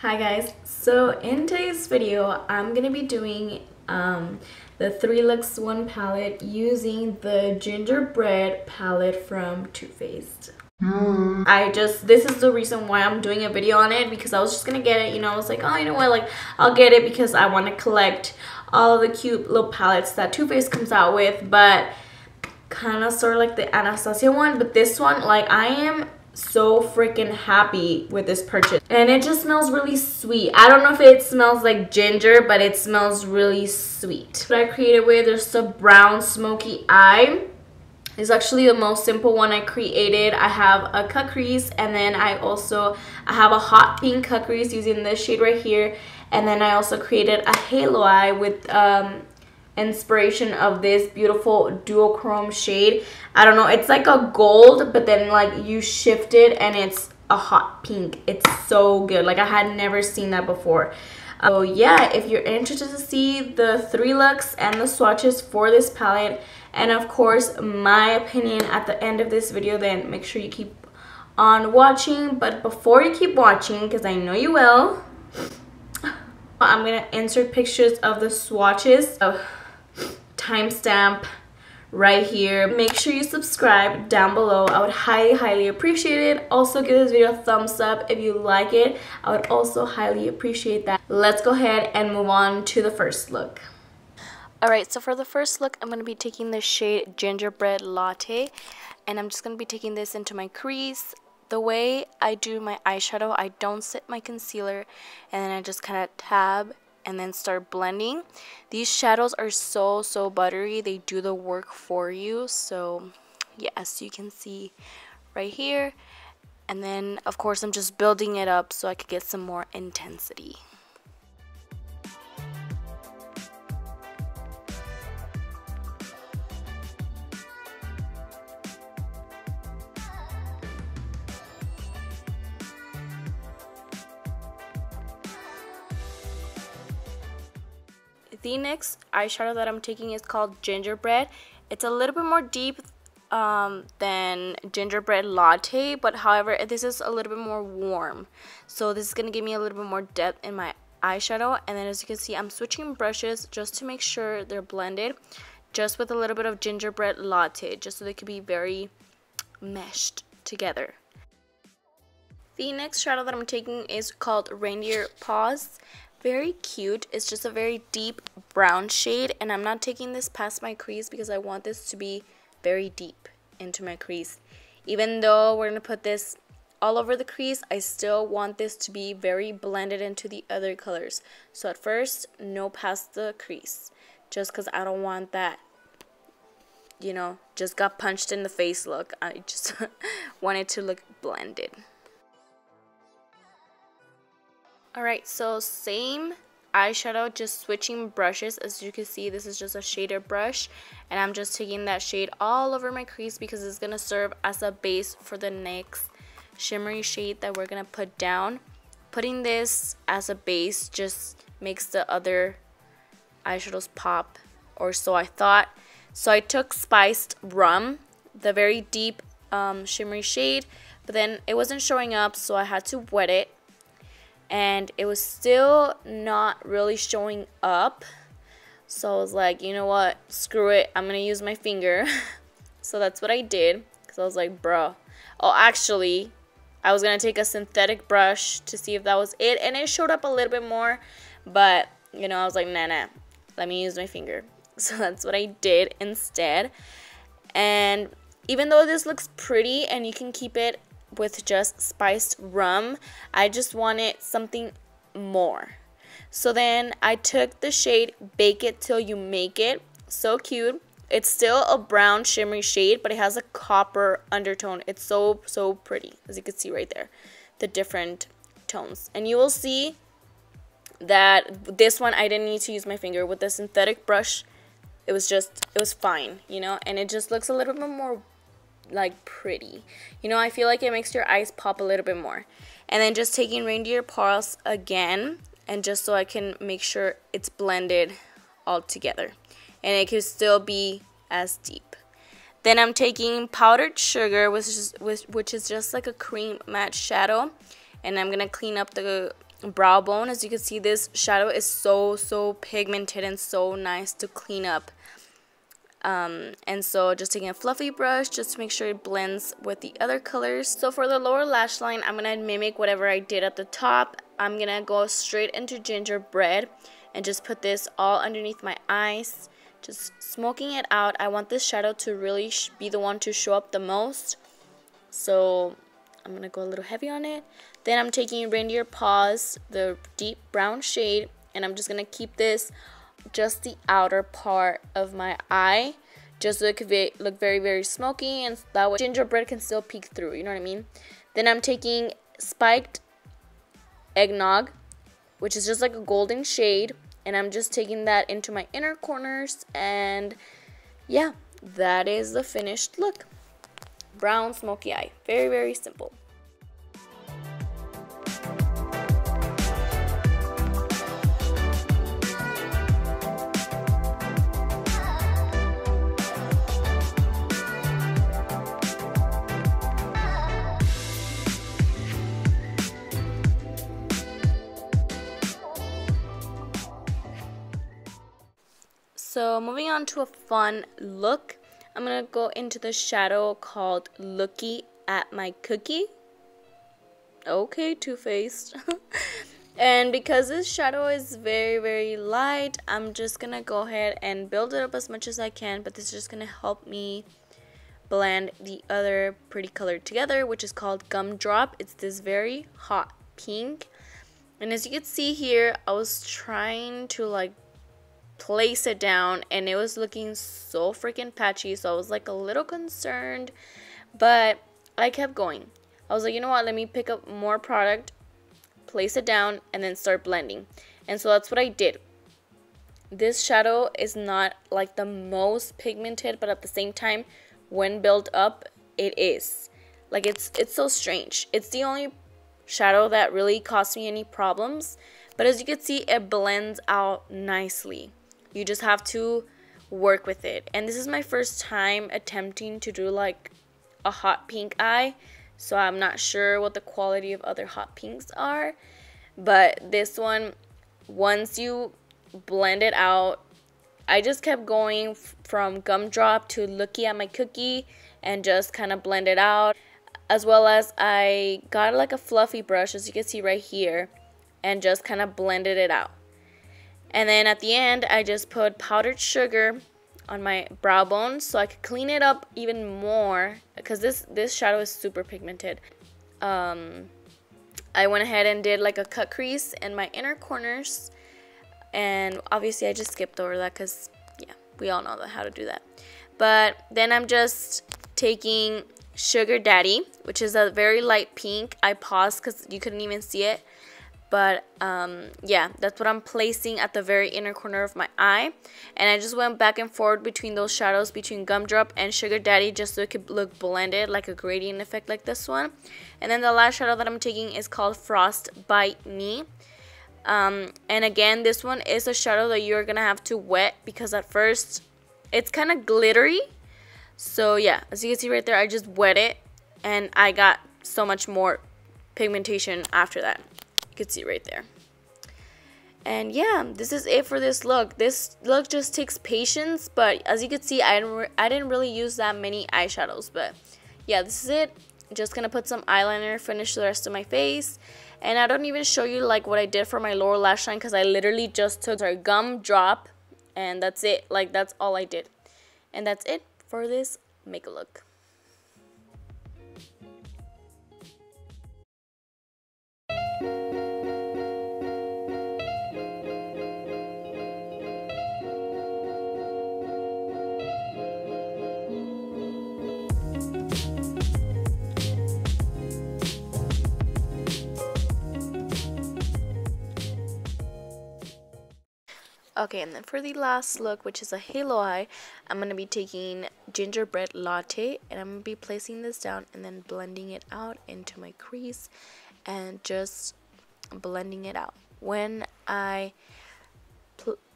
Hi guys, so in today's video I'm gonna be doing the 3 looks 1 palette using the Gingerbread palette from Too Faced. This is the reason why I'm doing a video on it, because I was just gonna get it, you know. I was like, oh, you know what, like I'll get it because I want to collect all of the cute little palettes that Too Faced comes out with, but kind of sort of like the Anastasia one. But this one, like, I am so freaking happy with this purchase, and it just smells really sweet. I don't know if it smells like ginger, but it smells really sweet. What I created with, there's a brown smoky eye. It's actually the most simple one I created. I have a cut crease, and then I have a hot pink cut crease using this shade right here, and then I also created a halo eye with inspiration of this beautiful duochrome shade. I don't know, it's like a gold, but then like you shift it and it's a hot pink. It's so good. Like, I had never seen that before. So yeah, if you're interested to see the 3 looks and the swatches for this palette, and of course my opinion at the end of this video, then make sure you keep on watching. But before you keep watching, because I know you will, I'm gonna insert pictures of the swatches. Timestamp right here. Make sure you subscribe down below. I would highly appreciate it. Also, give this video a thumbs up if you like it. I would also highly appreciate that. Let's go ahead and move on to the first look. Alright, so for the first look, I'm going to be taking the shade Gingerbread Latte, and I'm just going to be taking this into my crease. The way I do my eyeshadow, I don't set my concealer, and then I just kind of tab and then start blending. These shadows are so buttery. They do the work for you. So yes, you can see right here. And then of course I'm just building it up so I could get some more intensity. The next eyeshadow that I'm taking is called Gingerbread. It's a little bit more deep than Gingerbread Latte, but however, this is a little bit more warm. So this is going to give me a little bit more depth in my eyeshadow. And then as you can see, I'm switching brushes just to make sure they're blended, just with a little bit of Gingerbread Latte, just so they can be very meshed together. The next shadow that I'm taking is called Reindeer Paws. Very cute. It's just a very deep brown shade, and I'm not taking this past my crease because I want this to be very deep into my crease. Even though we're going to put this all over the crease, I still want this to be very blended into the other colors. So at first, no past the crease, just because I don't want that, you know, just got punched in the face look. I just want it to look blended. Alright, so same eyeshadow, just switching brushes. As you can see, this is just a shader brush, and I'm just taking that shade all over my crease because it's going to serve as a base for the next shimmery shade that we're going to put down. Putting this as a base just makes the other eyeshadows pop, or so I thought. So I took Spiced Rum, the very deep shimmery shade, but then it wasn't showing up, so I had to wet it. And it was still not really showing up. So I was like, you know what? Screw it. I'm going to use my finger. So that's what I did. Because I was like, bro. Oh, actually, I was going to take a synthetic brush to see if that was it. And it showed up a little bit more. But, you know, I was like, nah. Let me use my finger. So that's what I did instead. And even though this looks pretty and you can keep it with just Spiced Rum, I just wanted something more. So then I took the shade Bake It Till You Make It. So cute. It's still a brown shimmery shade, but it has a copper undertone. It's so pretty, as you can see right there, the different tones. And you will see that this one I didn't need to use my finger. With the synthetic brush, it was fine, you know, and it just looks a little bit more like pretty, you know. I feel like it makes your eyes pop a little bit more. And then just taking Reindeer Paws again, and just so I can make sure it's blended all together and it can still be as deep. Then I'm taking Powdered Sugar, which is just like a cream matte shadow, and I'm gonna clean up the brow bone. As you can see, this shadow is so pigmented and so nice to clean up. And so just taking a fluffy brush just to make sure it blends with the other colors. So for the lower lash line, I'm going to mimic whatever I did at the top. I'm going to go straight into Gingerbread and just put this all underneath my eyes, just smoking it out. I want this shadow to really be the one to show up the most, so I'm going to go a little heavy on it. Then I'm taking Reindeer Paws, the deep brown shade, and I'm just going to keep this just the outer part of my eye, just so it could look very smoky, and that way Gingerbread can still peek through, you know what I mean? Then I'm taking Spiked Eggnog, which is just like a golden shade, and I'm just taking that into my inner corners, and yeah, that is the finished look. Brown smoky eye. Very simple. So moving on to a fun look, I'm going to go into the shadow called Looky at My Cookie. Okay, Too-Faced. And because this shadow is very light, I'm just going to go ahead and build it up as much as I can, but this is just going to help me blend the other pretty color together, which is called Gumdrop. It's this very hot pink. And as you can see here, I was trying to like place it down and it was looking so freaking patchy, so I was like a little concerned, but I kept going. I was like, you know what, let me pick up more product, place it down, and then start blending. And so that's what I did. This shadow is not like the most pigmented, but at the same time, when built up, it is. Like it's so strange. It's the only shadow that really caused me any problems, but as you can see, it blends out nicely. You just have to work with it. And this is my first time attempting to do like a hot pink eye, so I'm not sure what the quality of other hot pinks are, but this one, once you blend it out, I just kept going from Gumdrop to Looky at My Cookie and just kind of blend it out, as well as I got like a fluffy brush, as you can see right here, and just kind of blended it out. And then at the end, I just put powdered sugar on my brow bone so I could clean it up even more, because this shadow is super pigmented. I went ahead and did like a cut crease in my inner corners, and obviously I just skipped over that because, yeah, we all know how to do that. But then I'm just taking Sugar Daddy, which is a very light pink. I paused because you couldn't even see it. But yeah, that's what I'm placing at the very inner corner of my eye. And I just went back and forth between those shadows, between Gumdrop and Sugar Daddy, just so it could look blended, like a gradient effect like this one. And then the last shadow that I'm taking is called Frostbite Me. And again, this one is a shadow that you're going to have to wet, because at first it's kind of glittery. So yeah, as you can see right there, I just wet it and I got so much more pigmentation after that. You can see right there. And yeah, this is it for this look. This look just takes patience, but as you can see, I didn't really use that many eyeshadows. But yeah, this is it. Just gonna put some eyeliner, finish the rest of my face. And I don't even show you like what I did for my lower lash line, because I literally just took our Gumdrop and that's it. Like, that's all I did. And that's it for this make a look. Okay, and then for the last look, which is a halo eye, I'm going to be taking Gingerbread Latte, and I'm going to be placing this down and then blending it out into my crease and just blending it out. When I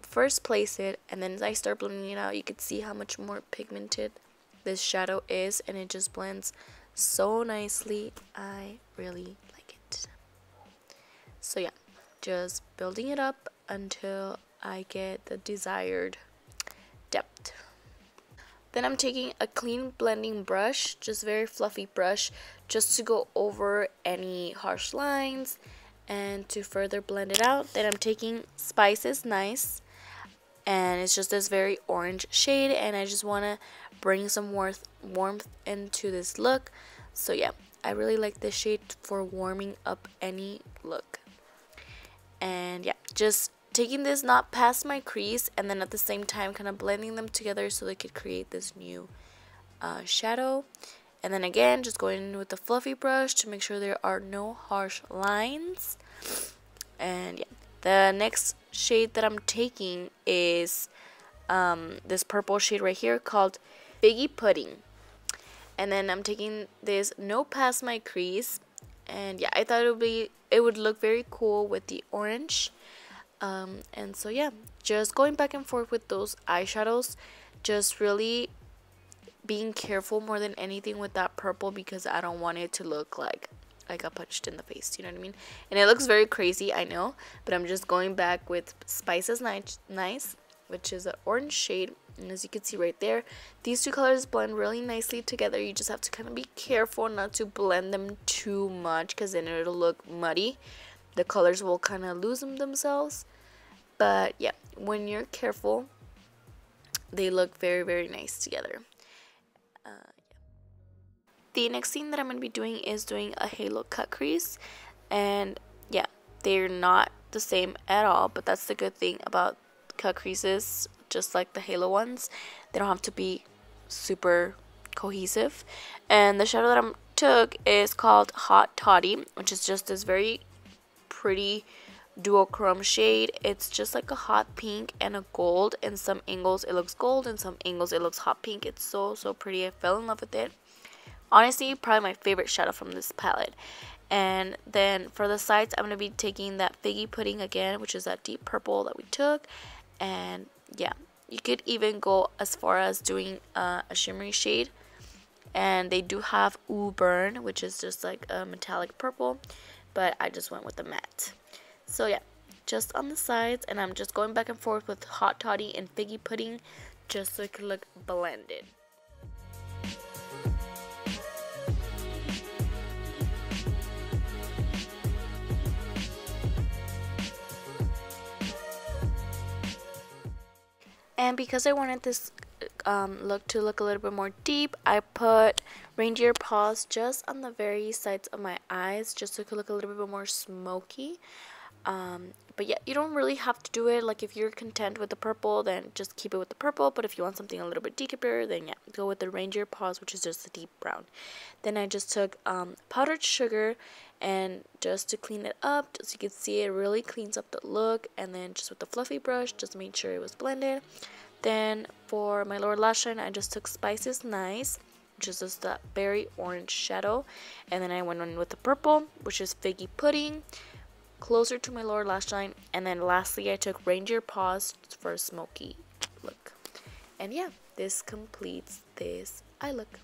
first place it and then as I start blending it out, you can see how much more pigmented this shadow is, and it just blends so nicely. I really like it. So yeah, just building it up until I get the desired depth. Then I'm taking a clean blending brush, just very fluffy brush, just to go over any harsh lines and to further blend it out. Then I'm taking Spices Nice, and it's just this very orange shade, and I just want to bring some warmth into this look. So yeah, I really like this shade for warming up any look. And yeah, just taking this not past my crease, and then at the same time kind of blending them together so they could create this new shadow. And then again, just going in with the fluffy brush to make sure there are no harsh lines. And yeah, the next shade that I'm taking is this purple shade right here called Figgy Pudding. And then I'm taking this no past my crease, and yeah, I thought it would look very cool with the orange. And so yeah, just going back and forth with those eyeshadows, just really being careful more than anything with that purple, because I don't want it to look like I got punched in the face, you know what I mean? And it looks very crazy, I know, but I'm just going back with Spices Nice, which is an orange shade. And as you can see right there, these two colors blend really nicely together. You just have to kind of be careful not to blend them too much, because then it'll look muddy. The colors will kind of lose themselves. But yeah, when you're careful, they look very, very nice together. The next thing that I'm going to be doing is doing a halo cut crease. And yeah, they're not the same at all, but that's the good thing about cut creases, just like the halo ones. They don't have to be super cohesive. And the shadow that I took is called Hot Toddy, which is just this very pretty duochrome shade. It's just like a hot pink and a gold. In some angles it looks gold, in some angles it looks hot pink. It's so pretty. I fell in love with it. Honestly, probably my favorite shadow from this palette. And then for the sides, I'm going to be taking that Figgy Pudding again, which is that deep purple that we took. And yeah, you could even go as far as doing a shimmery shade. And they do have Ooh Burn, which is just like a metallic purple, but I just went with the matte. So yeah, just on the sides, and I'm just going back and forth with Hot Toddy and Figgy Pudding just so it could look blended. And because I wanted this look to look a little bit more deep, I put reindeer paws just on the very sides of my eyes, just so it could look a little bit more smoky. But yeah, you don't really have to do it. Like, if you're content with the purple, then just keep it with the purple. But if you want something a little bit deeper, then yeah, go with the reindeer paws, which is just a deep brown. Then I just took powdered sugar, and just to clean it up, as you can see, it really cleans up the look. And then just with the fluffy brush, just made sure it was blended. Then for my lower lash line, I just took Spices Nice, which is just that berry orange shadow. And then I went on with the purple, which is Figgy Pudding, closer to my lower lash line. And then lastly, I took reindeer paws for a smoky look. And yeah, this completes this eye look.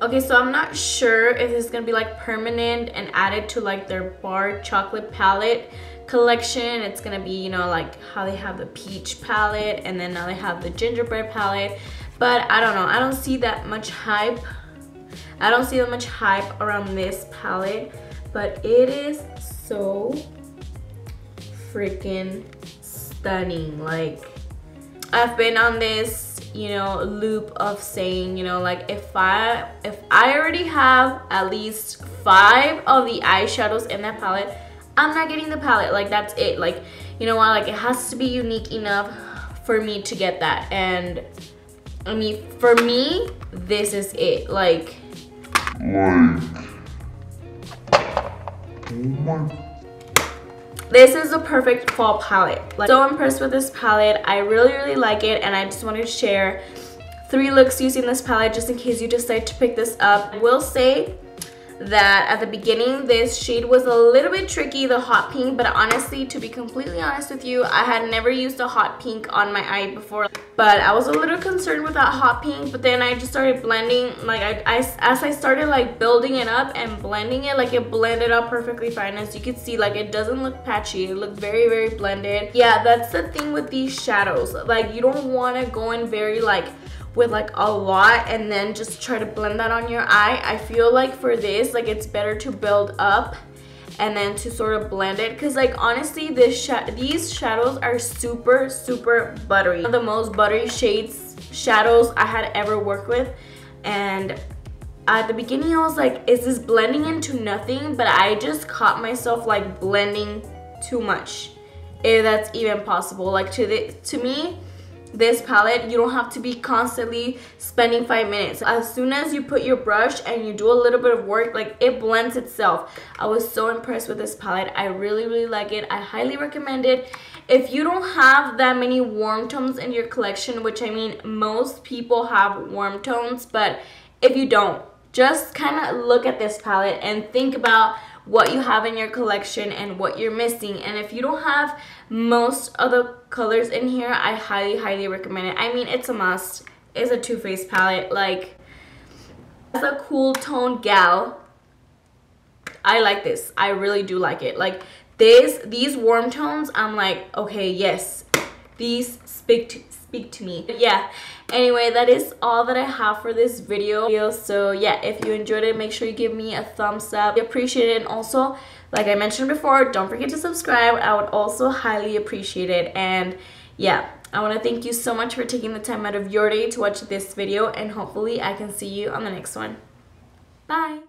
Okay, so I'm not sure if this is gonna be like permanent and added to like their bar chocolate palette collection. It's gonna be, you know, like how they have the peach palette and then now they have the gingerbread palette. But I don't know, I don't see that much hype. I don't see that much hype around this palette, but it is so freaking stunning. Like, I've been on this, you know, loop of saying, you know, like if I already have at least 5 of the eyeshadows in that palette, I'm not getting the palette. Like, that's it. Like, you know what, like it has to be unique enough for me to get that. And I mean, for me, this is it. Like this is a perfect fall palette. Like, so impressed with this palette. I really like it, and I just wanted to share 3 looks using this palette just in case you decide to pick this up. I will say that at the beginning this shade was a little bit tricky, the hot pink, but honestly, to be completely honest with you, I had never used a hot pink on my eye before, but I was a little concerned with that hot pink. But then I just started blending, like as I started like building it up and blending it, like it blended up perfectly fine. As you can see, like it doesn't look patchy, it looked very blended. Yeah, that's the thing with these shadows, like you don't want to go in very like with like a lot and then just try to blend that on your eye. I feel like for this, like it's better to build up and then to sort of blend it, because like honestly these shadows are super buttery. One of the most buttery shadows I had ever worked with. And at the beginning I was like, is this blending into nothing? But I just caught myself like blending too much, if that's even possible. Like to me, this palette, you don't have to be constantly spending 5 minutes. As soon as you put your brush and you do a little bit of work, like it blends itself. I was so impressed with this palette. I really like it. I highly recommend it. If you don't have that many warm tones in your collection, which I mean most people have warm tones, but if you don't, just kind of look at this palette and think about what you have in your collection and what you're missing. And if you don't have most of the colors in here, I highly recommend it. I mean, it's a must. It's a Too Faced palette. Like, as a cool tone gal, I like this. I really do like it. Like these warm tones, I'm like, okay, yes, these speak to me. But yeah, anyway, that is all that I have for this video. So yeah, if you enjoyed it, make sure you give me a thumbs up. I appreciate it. And also, like I mentioned before, don't forget to subscribe. I would also highly appreciate it. And yeah, I want to thank you so much for taking the time out of your day to watch this video, and hopefully I can see you on the next one. Bye.